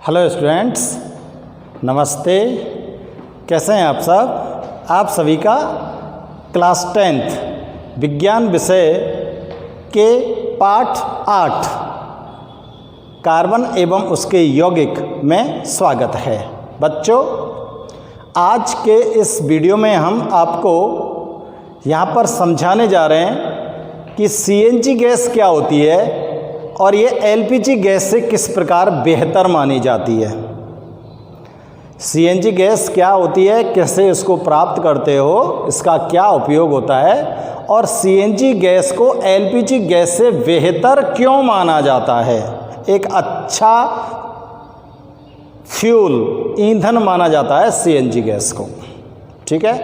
Hello students, नमस्ते। कैसे हैं आप सब? आप सभी का क्लास 10th विज्ञान विषय के पाठ 8 कार्बन एवं उसके यौगिक में स्वागत है। बच्चों, आज के इस वीडियो में हम आपको यहाँ पर समझाने जा रहे हैं कि सीएनजी गैस क्या होती है और ये एलपीजी गैस से किस प्रकार बेहतर मानी जाती है। सीएनजी गैस क्या होती है, कैसे इसको प्राप्त करते हो, इसका क्या उपयोग होता है और सीएनजी गैस को एलपीजी गैस से बेहतर क्यों माना जाता है, एक अच्छा फ्यूल ईंधन माना जाता है सीएनजी गैस को। ठीक है,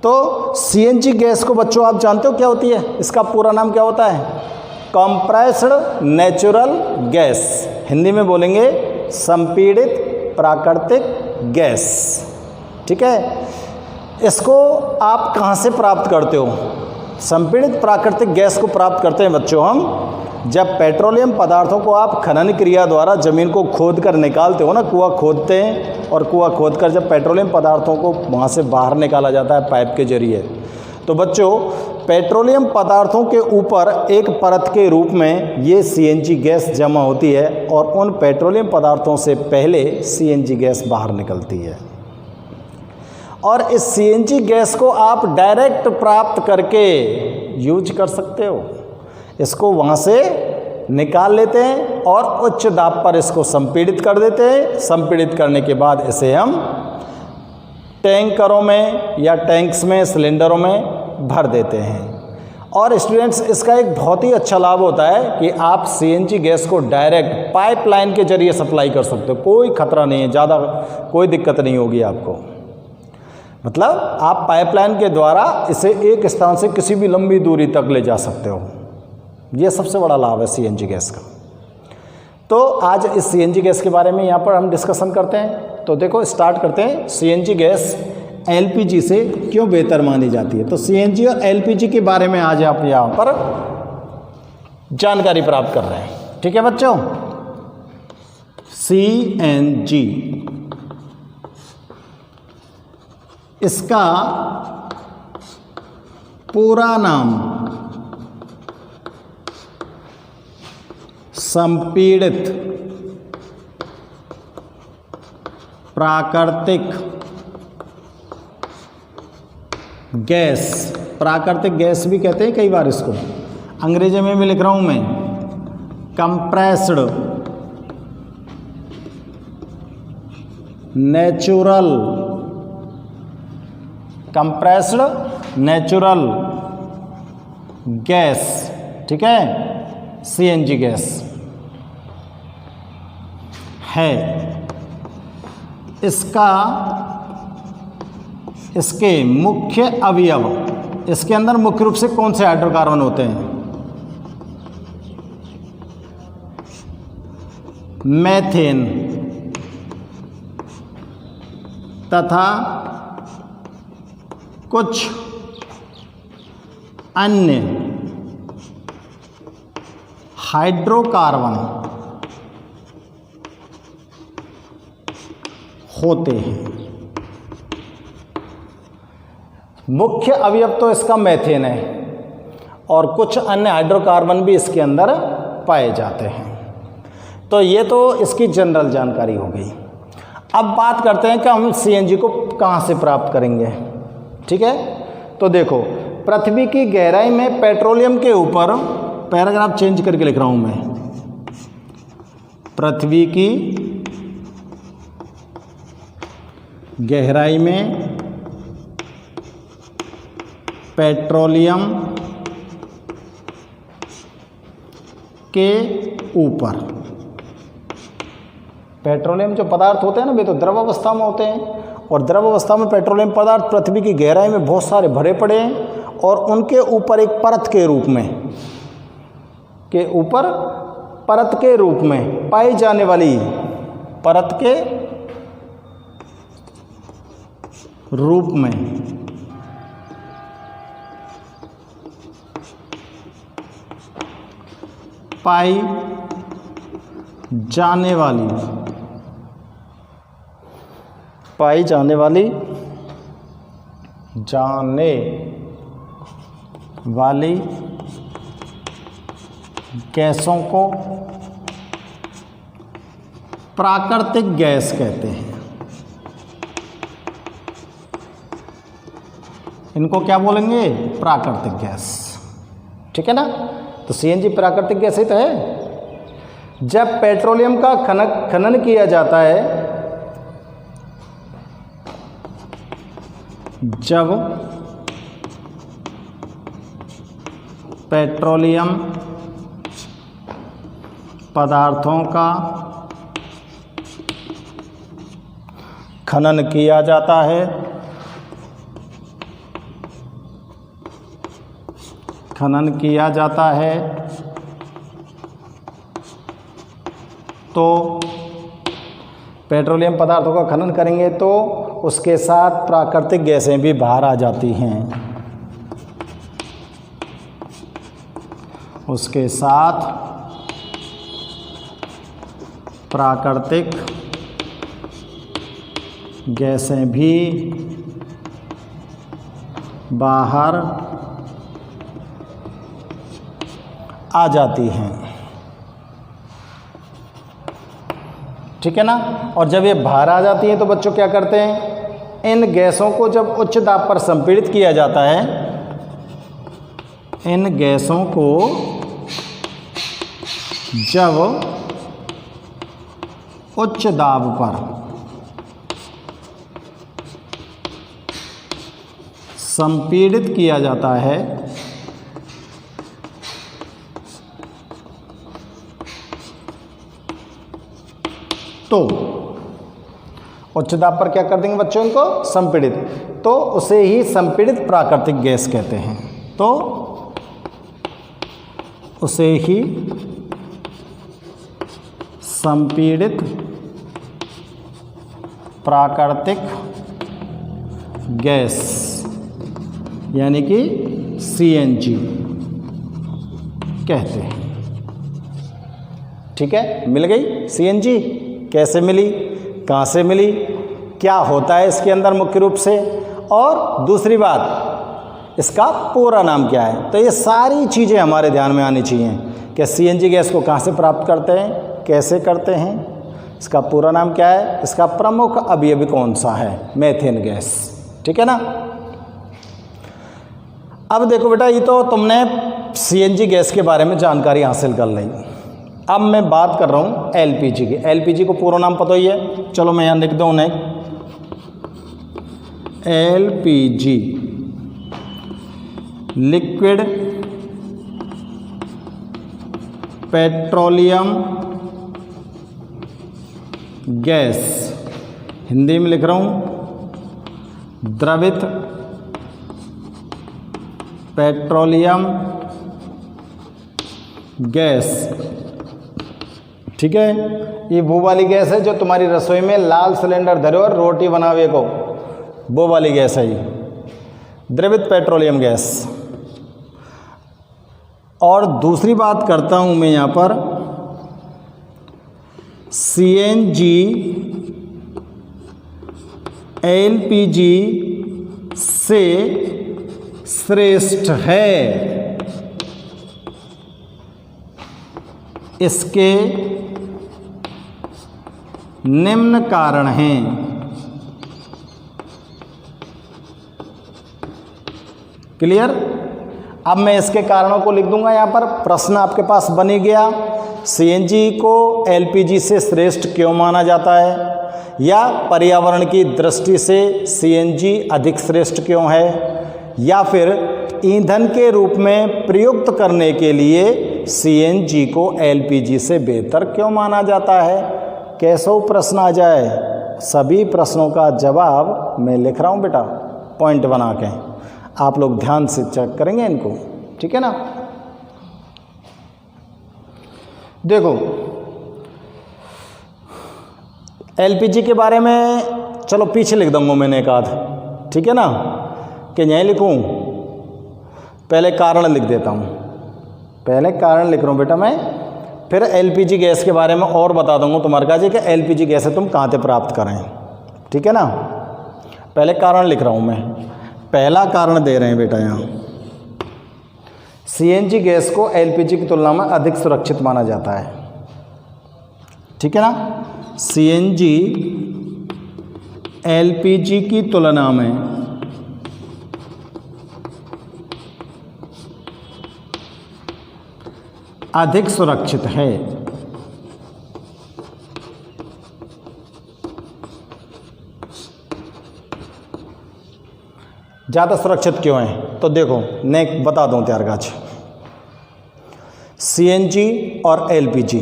तो सीएनजी गैस को बच्चों आप जानते हो क्या होती है? इसका पूरा नाम क्या होता है? कंप्रेस्ड नेचुरल गैस, हिंदी में बोलेंगे संपीड़ित प्राकृतिक गैस। ठीक है, इसको आप कहाँ से प्राप्त करते हो? संपीड़ित प्राकृतिक गैस को प्राप्त करते हैं बच्चों हम जब पेट्रोलियम पदार्थों को आप खनन क्रिया द्वारा ज़मीन को खोद कर निकालते हो ना, कुआं खोदते हैं और कुआं खोद कर जब पेट्रोलियम पदार्थों को वहाँ से बाहर निकाला जाता है पाइप के जरिए, तो बच्चों पेट्रोलियम पदार्थों के ऊपर एक परत के रूप में ये सीएनजी गैस जमा होती है और उन पेट्रोलियम पदार्थों से पहले सीएनजी गैस बाहर निकलती है। और इस सीएनजी गैस को आप डायरेक्ट प्राप्त करके यूज कर सकते हो। इसको वहाँ से निकाल लेते हैं और उच्च दाब पर इसको संपीड़ित कर देते हैं। संपीड़ित करने के बाद इसे हम टैंकरों में या टैंक्स में, सिलेंडरों में भर देते हैं। और स्टूडेंट्स, इसका एक बहुत ही अच्छा लाभ होता है कि आप सीएनजी गैस को डायरेक्ट पाइपलाइन के जरिए सप्लाई कर सकते हो। कोई खतरा नहीं है, ज़्यादा कोई दिक्कत नहीं होगी आपको। मतलब आप पाइपलाइन के द्वारा इसे एक स्थान से किसी भी लंबी दूरी तक ले जा सकते हो। ये सबसे बड़ा लाभ है सीएनजी गैस का। तो आज इस सीएनजी गैस के बारे में यहाँ पर हम डिस्कशन करते हैं। तो देखो, स्टार्ट करते हैं। सीएनजी गैस एलपीजी से क्यों बेहतर मानी जाती है? तो सीएनजी और एलपीजी के बारे में आज आप यहाँ पर जानकारी प्राप्त कर रहे हैं। ठीक है बच्चों, सीएनजी इसका पूरा नाम संपीड़ित प्राकृतिक गैस, प्राकृतिक गैस भी कहते हैं कई बार इसको, अंग्रेजी में भी लिख रहा हूं मैं, compressed natural, compressed natural gas. ठीक है, सीएनजी गैस है। इसके मुख्य अवयव, इसके अंदर मुख्य रूप से कौन से हाइड्रोकार्बन होते हैं? मीथेन तथा कुछ अन्य हाइड्रोकार्बन होते हैं। मुख्य अवयव तो इसका मीथेन है और कुछ अन्य हाइड्रोकार्बन भी इसके अंदर पाए जाते हैं। तो ये तो इसकी जनरल जानकारी हो गई। अब बात करते हैं कि हम सीएनजी को कहाँ से प्राप्त करेंगे। ठीक है, तो देखो, पृथ्वी की गहराई में पेट्रोलियम के ऊपर, पैराग्राफ चेंज करके लिख रहा हूं मैं, पृथ्वी की गहराई में पेट्रोलियम के ऊपर, पेट्रोलियम जो पदार्थ होते हैं ना, वे तो द्रव अवस्था में होते हैं और द्रव अवस्था में पेट्रोलियम पदार्थ पृथ्वी की गहराई में बहुत सारे भरे पड़े हैं और उनके ऊपर एक परत के रूप में पाई जाने वाली, परत के रूप में पाई जाने वाली पाई जाने वाली गैसों को प्राकृतिक गैस कहते हैं। इनको क्या बोलेंगे? प्राकृतिक गैस। ठीक है ना? तो सीएनजी प्राकृतिक गैस ही तो है। जब पेट्रोलियम का खनन किया जाता है, जब पेट्रोलियम पदार्थों का खनन किया जाता है, तो पेट्रोलियम पदार्थों का खनन करेंगे तो उसके साथ प्राकृतिक गैसें भी बाहर आ जाती हैं। उसके साथ प्राकृतिक गैसें भी बाहर आ जाती हैं। ठीक है ना? और जब ये बाहर आ जाती हैं तो बच्चों क्या करते हैं? इन गैसों को जब उच्च दाब पर संपीड़ित किया जाता है, इन गैसों को जब उच्च दाब पर संपीड़ित किया जाता है तो उच्च दाब पर क्या कर देंगे बच्चों? इनको संपीड़ित, तो उसे ही संपीड़ित प्राकृतिक गैस कहते हैं। तो उसे ही संपीड़ित प्राकृतिक गैस यानी कि सीएनजी कहते हैं। ठीक है? मिल गई सीएनजी। कैसे मिली, कहाँ से मिली, क्या होता है इसके अंदर मुख्य रूप से, और दूसरी बात इसका पूरा नाम क्या है। तो ये सारी चीज़ें हमारे ध्यान में आनी चाहिए कि सीएनजी गैस को कहाँ से प्राप्त करते हैं, कैसे करते हैं, इसका पूरा नाम क्या है, इसका प्रमुख अवयवी कौन सा है, मेथेन गैस। ठीक है ना? अब देखो बेटा, ये तो तुमने सीएनजी गैस के बारे में जानकारी हासिल कर ली। अब मैं बात कर रहा हूँ एलपीजी की। एलपीजी को पूरा नाम पता ही है, चलो मैं यहाँ लिख दूँ उन्हें। LPG liquid petroleum gas, Hindi में लिख रहा हूँ द्रवित पेट्रोलियम गैस। ठीक है? ये वो वाली गैस है जो तुम्हारी रसोई में लाल सिलेंडर धरे और रोटी बनावे को, वो वाली गैस है ये, द्रवित पेट्रोलियम गैस। और दूसरी बात करता हूँ मैं यहाँ पर, सीएनजी एलपीजी से श्रेष्ठ है। इसके निम्न कारण हैं। क्लियर? अब मैं इसके कारणों को लिख दूंगा यहाँ पर, प्रश्न आपके पास बन गया। सीएनजी को एलपीजी से श्रेष्ठ क्यों माना जाता है, या पर्यावरण की दृष्टि से सीएनजी अधिक श्रेष्ठ क्यों है, या फिर ईंधन के रूप में प्रयुक्त करने के लिए सीएनजी को एलपीजी से बेहतर क्यों माना जाता है। कैसो प्रश्न आ जाए, सभी प्रश्नों का जवाब मैं लिख रहा हूँ बेटा, पॉइंट बना के। आप लोग ध्यान से चेक करेंगे इनको। ठीक है ना? देखो, एलपीजी के बारे में चलो पीछे लिख दूंगा मैंने एक आध। ठीक है ना? कि यहीं लिखूं, पहले कारण लिख देता हूं। पहले कारण लिख रहा हूं बेटा मैं, फिर एलपीजी गैस के बारे में और बता दूंगा तुम्हारे का जी कि एलपीजी गैस तुम कहाँ से प्राप्त करें। ठीक है ना। पहले कारण लिख रहा हूँ मैं, पहला कारण दे रहे हैं बेटा यहाँ, सीएनजी गैस को एलपीजी की तुलना में अधिक सुरक्षित माना जाता है, ठीक है ना। सीएनजी एलपीजी की तुलना में अधिक सुरक्षित है। ज़्यादा सुरक्षित क्यों है? तो देखो मैं बता दूं त्यार गाछ, सीएनजी और एलपीजी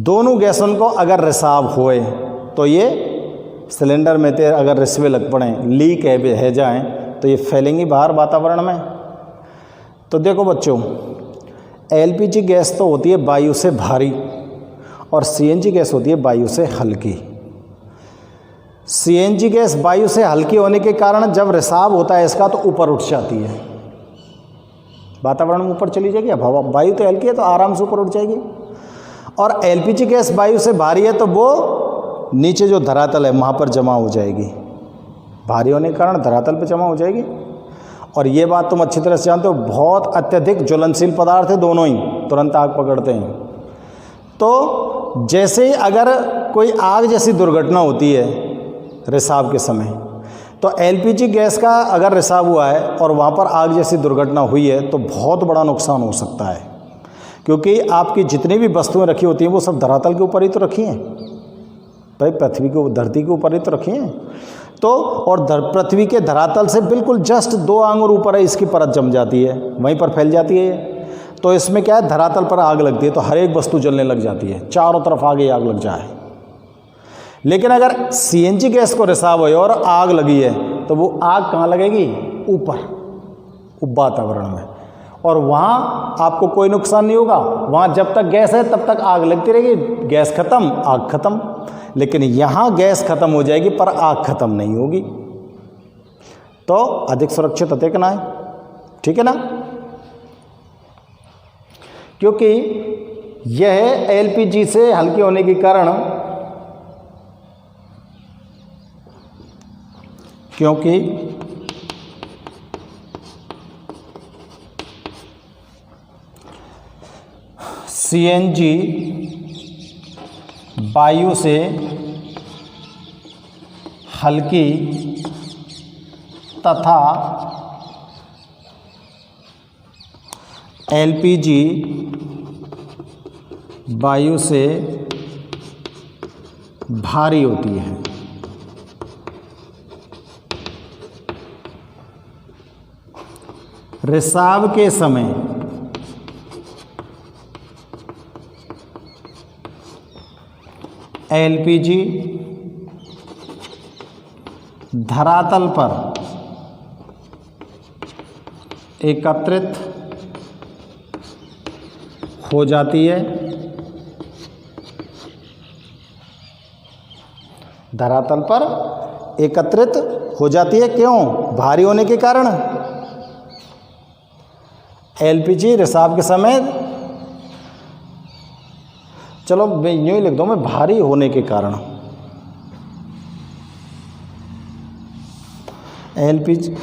दोनों गैसों को अगर रिसाव होए तो ये सिलेंडर में ते अगर रिसवे लग पड़े, लीक है जाएं तो ये फैलेंगी बाहर वातावरण में। तो देखो बच्चों, एलपीजी गैस तो होती है वायु से भारी और सीएनजी गैस होती है वायु से हल्की। सीएनजी गैस वायु से हल्की होने के कारण जब रिसाव होता है इसका तो ऊपर उठ जाती है, वातावरण में ऊपर चली जाएगी। अब हवा वायु तो हल्की है तो आराम से ऊपर उठ जाएगी। और एलपीजी गैस वायु से भारी है तो वो नीचे जो धरातल है वहाँ पर जमा हो जाएगी, भारी होने के कारण धरातल पर जमा हो जाएगी। और ये बात तुम अच्छी तरह से जानते हो, बहुत अत्यधिक ज्वलनशील पदार्थ है दोनों ही, तुरंत आग पकड़ते हैं। तो जैसे ही अगर कोई आग जैसी दुर्घटना होती है रिसाव के समय, तो एलपीजी गैस का अगर रिसाव हुआ है और वहाँ पर आग जैसी दुर्घटना हुई है तो बहुत बड़ा नुकसान हो सकता है, क्योंकि आपकी जितनी भी वस्तुएं रखी होती हैं वो सब धरातल के ऊपर ही तो रखी हैं भाई, पृथ्वी के धरती के ऊपर ही तो रखी हैं। तो और पृथ्वी के धरातल से बिल्कुल जस्ट 2 आंगुर ऊपर है इसकी परत जम जाती है, वहीं पर फैल जाती है ये। तो इसमें क्या है, धरातल पर आग लगती है तो हर एक वस्तु जलने लग जाती है, चारों तरफ आगे आग लग जाए। लेकिन अगर सीएनजी गैस को रिसाव है और आग लगी है तो वो आग कहाँ लगेगी? ऊपर वातावरण में, और वहाँ आपको कोई नुकसान नहीं होगा। वहाँ जब तक गैस है तब तक आग लगती रहेगी, गैस खत्म आग खत्म। लेकिन यहाँ गैस खत्म हो जाएगी पर आग खत्म नहीं होगी, तो अधिक सुरक्षित अधिक ना है, ठीक है ना। क्योंकि यह एलपीजी से हल्की होने के कारण, क्योंकि सीएनजी वायु से हल्की तथा एलपीजी वायु से भारी होती है। रिसाव के समय एलपीजी धरातल पर एकत्रित हो जाती है, धरातल पर एकत्रित हो जाती है। क्यों? भारी होने के कारण। एलपीजी रिसाव के समय, चलो मैं यूँ ही लिख दूँ मैं, भारी होने के कारण। एलपीजी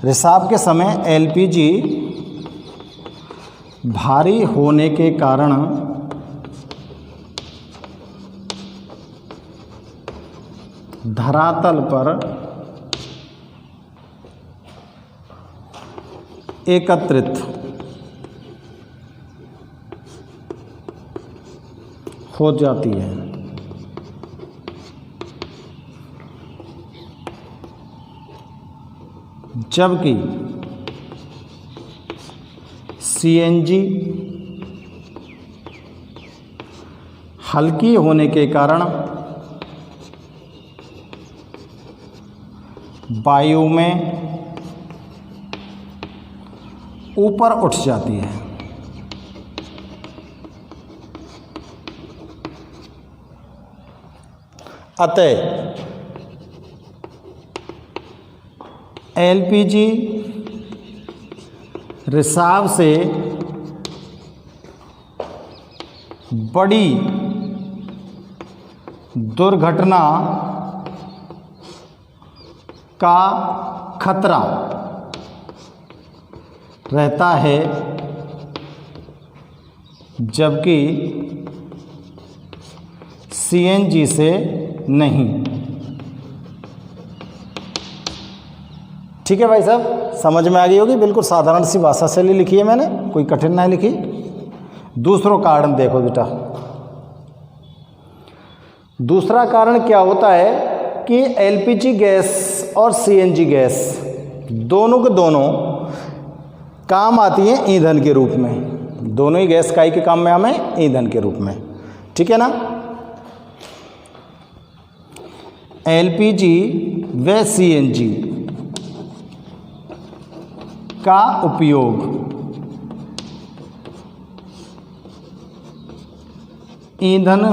रिसाव के समय एलपीजी भारी होने के कारण धरातल पर एकत्रित हो जाती है। जबकि सीएनजी हल्की होने के कारण वायु में ऊपर उठ जाती है। अतः एलपीजी रिसाव से बड़ी दुर्घटना का खतरा रहता है, जबकि सीएनजी से नहीं। ठीक है भाई साहब, समझ में आ गई होगी। बिल्कुल साधारण सी भाषा शैली लिखी है मैंने, कोई कठिन नहीं लिखी। दूसरा कारण देखो बेटा, दूसरा कारण क्या होता है कि एलपीजी गैस और सीएनजी गैस दोनों के दोनों काम आती हैं ईंधन के रूप में। दोनों ही गैस काई के काम में हमें ईंधन के रूप में। ठीक है ना। एलपीजी व सीएनजी का उपयोग ईंधन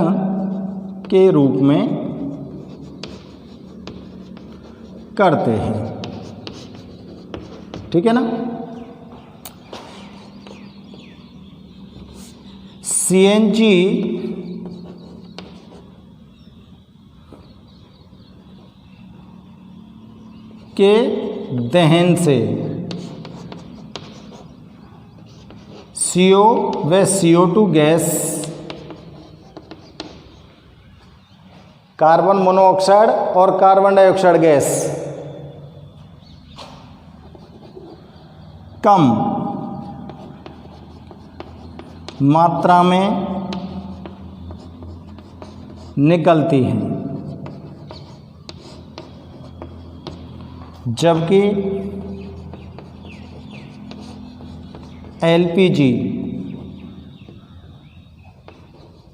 के रूप में करते हैं। ठीक है ना। सीएनजी के दहन से CO व CO2 गैस कार्बन मोनोऑक्साइड और कार्बन डाइऑक्साइड गैस कम मात्रा में निकलती हैं, जबकि एलपीजी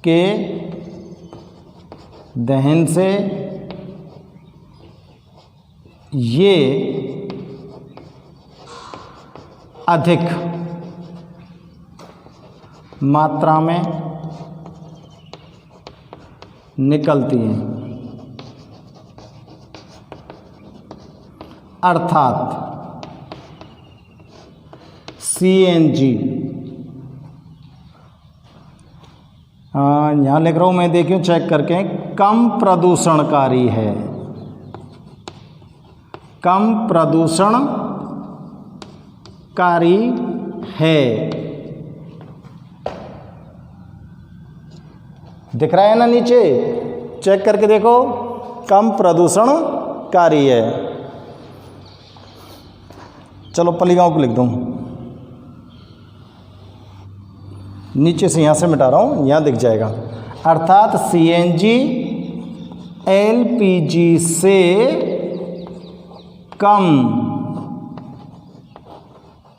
के दहन से ये अधिक मात्रा में निकलती हैं। अर्थात सीएनजी, यहाँ लिख रहा हूँ मैं, देखिए चेक करके, कम प्रदूषणकारी है। कम प्रदूषणकारी है। दिख रहा है ना नीचे, चेक करके देखो, कम प्रदूषणकारी है। चलो पलीगांव को लिख दूँ, नीचे से यहाँ से मिटा रहा हूँ, यहाँ दिख जाएगा। अर्थात सीएनजी एलपीजी से कम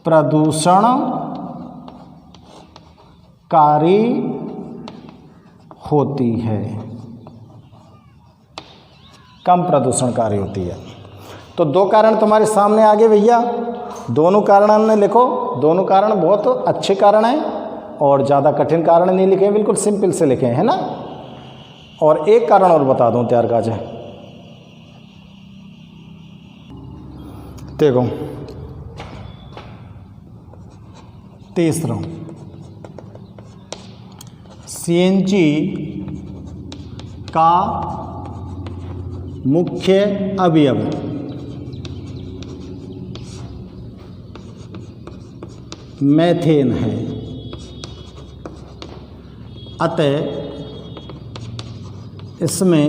प्रदूषणकारी होती है। कम प्रदूषणकारी होती है। तो दो कारण तुम्हारे सामने आ गए भैया। दोनों कारण हमने लिखो, दोनों कारण बहुत अच्छे कारण हैं और ज़्यादा कठिन कारण नहीं लिखे, बिल्कुल सिंपल से लिखे हैं ना। और एक कारण और बता दूं तैयार काज है, देखो तीसरा, सीएनजी का मुख्य अवयव मीथेन है। अतः इसमें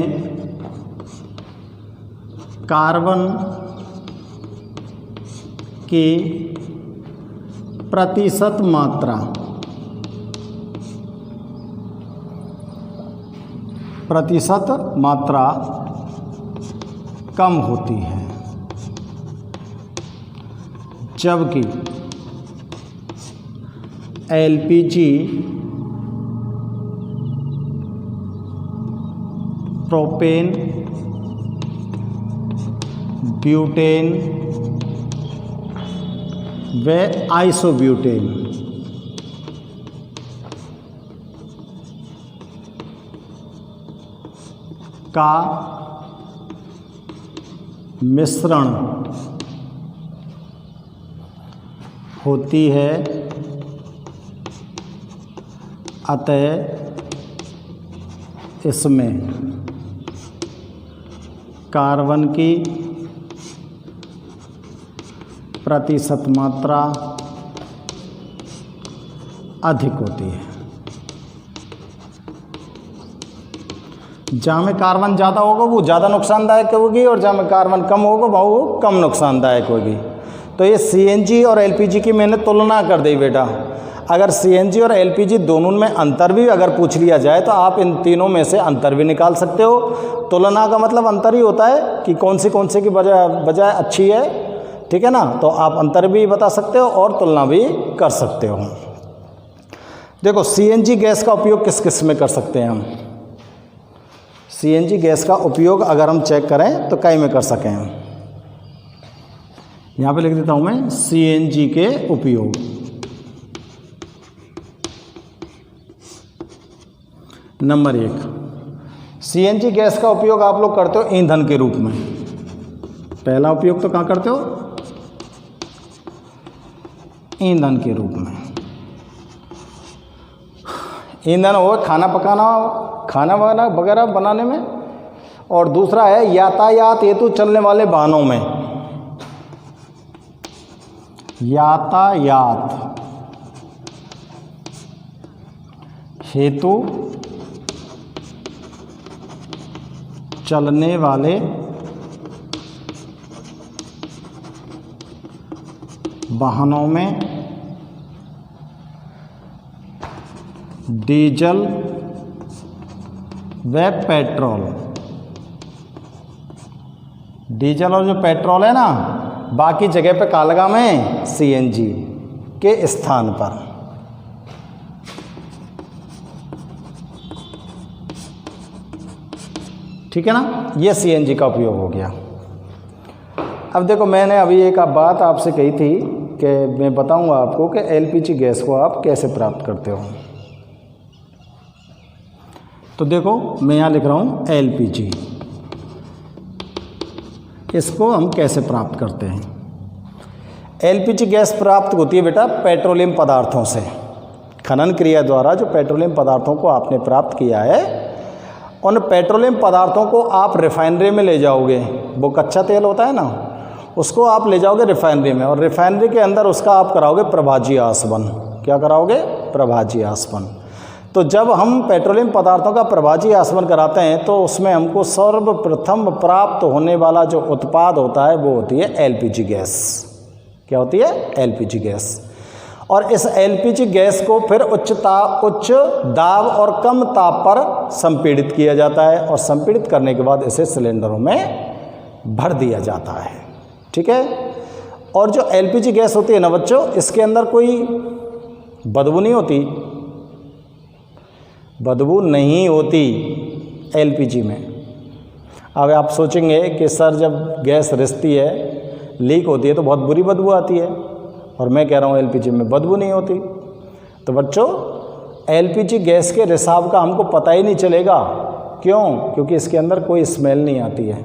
कार्बन की प्रतिशत मात्रा कम होती है, जबकि एलपीजी प्रोपेन, ब्यूटेन व आइसोब्यूटेन का मिश्रण होती है। अतः इसमें कार्बन की प्रतिशत मात्रा अधिक होती है। जहाँ में कार्बन ज़्यादा होगा वो ज़्यादा नुकसानदायक होगी, और जहाँ में कार्बन कम होगा वो कम नुकसानदायक होगी। तो ये सीएनजी और एलपीजी की मैंने तुलना कर दी बेटा। अगर सीएनजी और एलपीजी दोनों में अंतर भी अगर पूछ लिया जाए तो आप इन तीनों में से अंतर भी निकाल सकते हो। तुलना का मतलब अंतर ही होता है कि कौन से की बजाय अच्छी है, ठीक है ना। तो आप अंतर भी बता सकते हो और तुलना भी कर सकते हो। देखो सीएनजी गैस का उपयोग किस किस में कर सकते हैं हम। सीएनजी गैस का उपयोग अगर हम चेक करें तो कई में कर सकें हम। यहाँ पे लिख देता हूँ मैं सीएनजी के उपयोग। नंबर 1, सीएनजी गैस का उपयोग आप लोग करते हो ईंधन के रूप में। पहला उपयोग तो कहाँ करते हो, ईंधन के रूप में। ईंधन हो खाना पकाना, खाना वगैरह बनाने में, और दूसरा है यातायात हेतु चलने वाले वाहनों में। यातायात हेतु चलने वाले वाहनों में डीजल व पेट्रोल। डीजल और जो पेट्रोल है ना, बाकी जगह पे का लगा मैं सीएनजी के स्थान पर। ठीक है ना, ये सीएनजी का उपयोग हो गया। अब देखो मैंने अभी एक बात आपसे कही थी कि मैं बताऊंगा आपको कि एलपीजी गैस को आप कैसे प्राप्त करते हो। तो देखो मैं यहाँ लिख रहा हूँ एलपीजी, इसको हम कैसे प्राप्त करते हैं। एलपीजी गैस प्राप्त होती है बेटा पेट्रोलियम पदार्थों से। खनन क्रिया द्वारा जो पेट्रोलियम पदार्थों को आपने प्राप्त किया है, उन पेट्रोलियम पदार्थों को आप रिफाइनरी में ले जाओगे। वो कच्चा तेल होता है ना, उसको आप ले जाओगे रिफाइनरी में, और रिफाइनरी के अंदर उसका आप कराओगे प्रभाजी आसवन। क्या कराओगे, प्रभाजी आसवन। तो जब हम पेट्रोलियम पदार्थों का प्रभाजी आसवन कराते हैं तो उसमें हमको सर्वप्रथम प्राप्त होने वाला जो उत्पाद होता है वो होती है एलपीजी गैस। क्या होती है, एलपीजी गैस। और इस एलपीजी गैस को फिर उच्च दाब और कम ताप पर संपीड़ित किया जाता है, और संपीड़ित करने के बाद इसे सिलेंडरों में भर दिया जाता है। ठीक है। और जो एलपीजी गैस होती है ना बच्चों, इसके अंदर कोई बदबू नहीं होती। बदबू नहीं होती एलपीजी में। अब आप सोचेंगे कि सर जब गैस रिसती है, लीक होती है तो बहुत बुरी बदबू आती है, और मैं कह रहा हूँ एलपीजी में बदबू नहीं होती। तो बच्चों एलपीजी गैस के रिसाव का हमको पता ही नहीं चलेगा। क्यों? क्योंकि इसके अंदर कोई स्मेल नहीं आती है।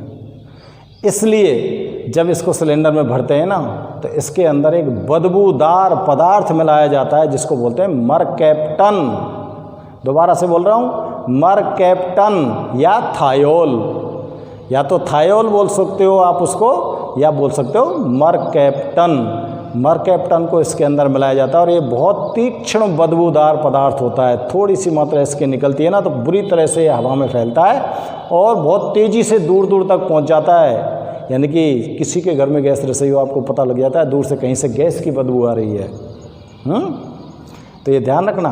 इसलिए जब इसको सिलेंडर में भरते हैं ना, तो इसके अंदर एक बदबूदार पदार्थ मिलाया जाता है जिसको बोलते हैं मरकैप्टन। दोबारा से बोल रहा हूँ, मरकैप्टन या थायोल। या तो थायोल बोल सकते हो आप उसको, या बोल सकते हो मरकैप्टन। मरकैप्टन को इसके अंदर मिलाया जाता है, और ये बहुत तीक्ष्ण बदबूदार पदार्थ होता है। थोड़ी सी मात्रा इसके निकलती है ना तो बुरी तरह से हवा में फैलता है और बहुत तेज़ी से दूर दूर तक पहुंच जाता है। यानी कि किसी के घर में गैस रसोई हो, आपको पता लग जाता है दूर से कहीं से गैस की बदबू आ रही है। तो ये ध्यान रखना,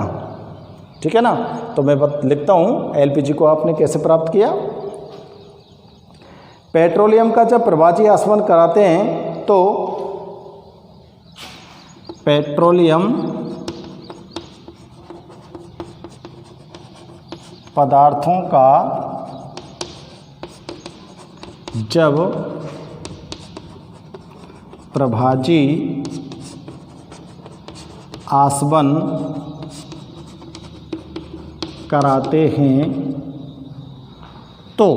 ठीक है ना। तो मैं लिखता हूँ एलपीजी को आपने कैसे प्राप्त किया। पेट्रोलियम का जब प्रभाजी आसवन कराते हैं तो पेट्रोलियम पदार्थों का जब प्रभाजी आसवन कराते हैं तो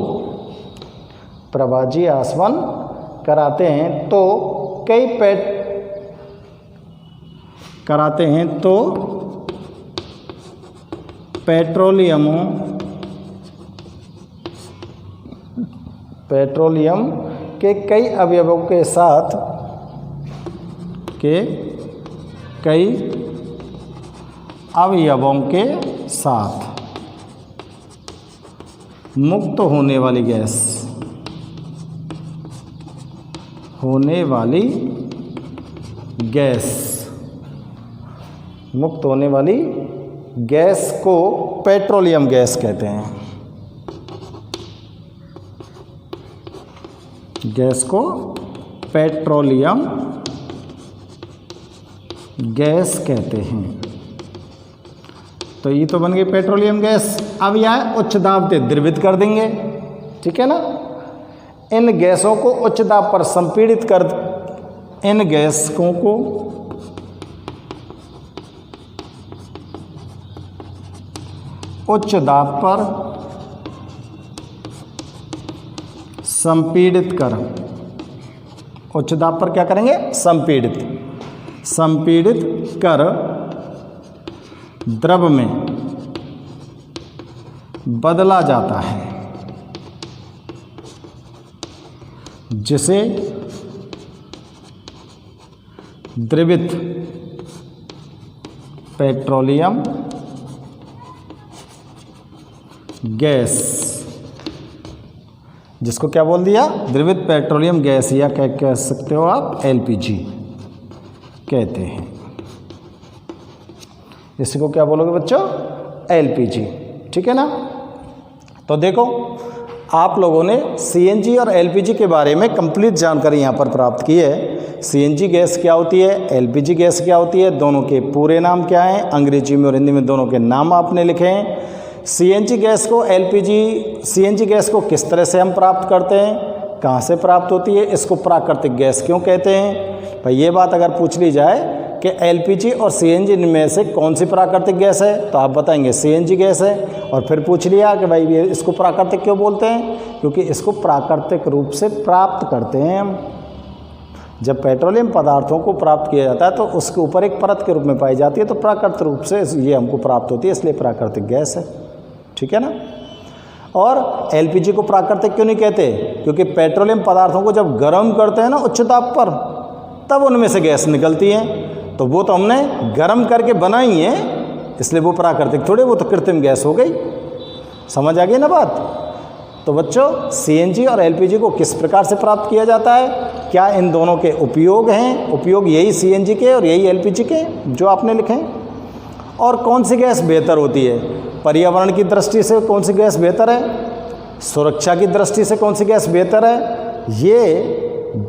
प्रभाजी आसवन कराते हैं तो पेट्रोलियम के कई अवयवों के साथ मुक्त होने वाली गैस को पेट्रोलियम गैस कहते हैं। गैस को पेट्रोलियम गैस कहते हैं। तो ये तो बन गई पेट्रोलियम गैस। अब यह उच्च दाब पे द्रवित कर देंगे, ठीक है ना। इन गैसों को उच्च दाब पर संपीड़ित कर, इन गैसों को उच्च दाब पर संपीड़ित कर, उच्च दाब पर क्या करेंगे? संपीड़ित कर द्रव में बदला जाता है, जिसे द्रवित पेट्रोलियम गैस, जिसको क्या बोल दिया? द्रवित पेट्रोलियम गैस, या क्या कह सकते हो आप? एलपीजी कहते हैं। इसको क्या बोलोगे बच्चों? एलपीजी, ठीक है ना। तो देखो, आप लोगों ने सीएनजी और एलपीजी के बारे में कंप्लीट जानकारी यहाँ पर प्राप्त की है। सीएनजी गैस क्या होती है, एलपीजी गैस क्या होती है, दोनों के पूरे नाम क्या हैं, अंग्रेजी में और हिंदी में दोनों के नाम आपने लिखे हैं। सीएनजी गैस को सीएनजी गैस को किस तरह से हम प्राप्त करते हैं, कहाँ से प्राप्त होती है, इसको प्राकृतिक गैस क्यों कहते हैं। भाई ये बात अगर पूछ ली जाए कि एलपीजी और सीएनजी में से कौन सी प्राकृतिक गैस है, तो आप बताएंगे सीएनजी गैस है। और फिर पूछ लिया कि भाई ये इसको प्राकृतिक क्यों बोलते हैं, क्योंकि इसको प्राकृतिक रूप से प्राप्त करते हैं हम। जब पेट्रोलियम पदार्थों को प्राप्त किया जाता है तो उसके ऊपर एक परत के रूप में पाई जाती है, तो प्राकृतिक रूप से ये हमको प्राप्त होती है, इसलिए प्राकृतिक गैस है, ठीक है ना। और एलपीजी को प्राकृतिक क्यों नहीं कहते, क्योंकि पेट्रोलियम पदार्थों को जब गर्म करते हैं ना उच्च ताप पर, तब उनमें से गैस निकलती है, तो वो तो हमने गर्म करके बनाई है, इसलिए वो प्राकृतिक थोड़े, वो तो कृत्रिम गैस हो गई। समझ आ गई ना बात। तो बच्चों, सीएनजी और एलपीजी को किस प्रकार से प्राप्त किया जाता है, क्या इन दोनों के उपयोग हैं, उपयोग यही सीएनजी के और यही एलपीजी के जो आपने लिखे हैं। और कौन सी गैस बेहतर होती है, पर्यावरण की दृष्टि से कौन सी गैस बेहतर है, सुरक्षा की दृष्टि से कौन सी गैस बेहतर है, ये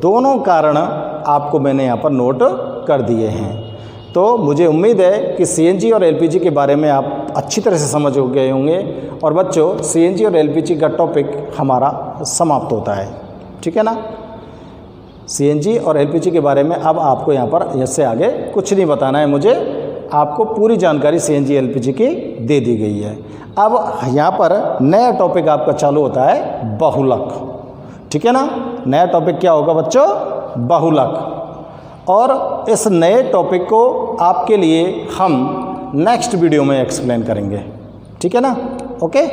दोनों कारण आपको मैंने यहाँ पर नोट कर दिए हैं। तो मुझे उम्मीद है कि सीएनजी और एलपीजी के बारे में आप अच्छी तरह से समझ गए होंगे। और बच्चों, सीएनजी और एलपीजी का टॉपिक हमारा समाप्त होता है, ठीक है ना। सीएनजी और एलपीजी के बारे में अब आपको यहाँ पर इससे आगे कुछ नहीं बताना है मुझे, आपको पूरी जानकारी सीएनजी एलपीजी की दे दी गई है। अब यहाँ पर नया टॉपिक आपका चालू होता है बहुलक, ठीक है ना। नया टॉपिक क्या होगा बच्चों? बहुलक। और इस नए टॉपिक को आपके लिए हम नेक्स्ट वीडियो में एक्सप्लेन करेंगे, ठीक है ना। ओके।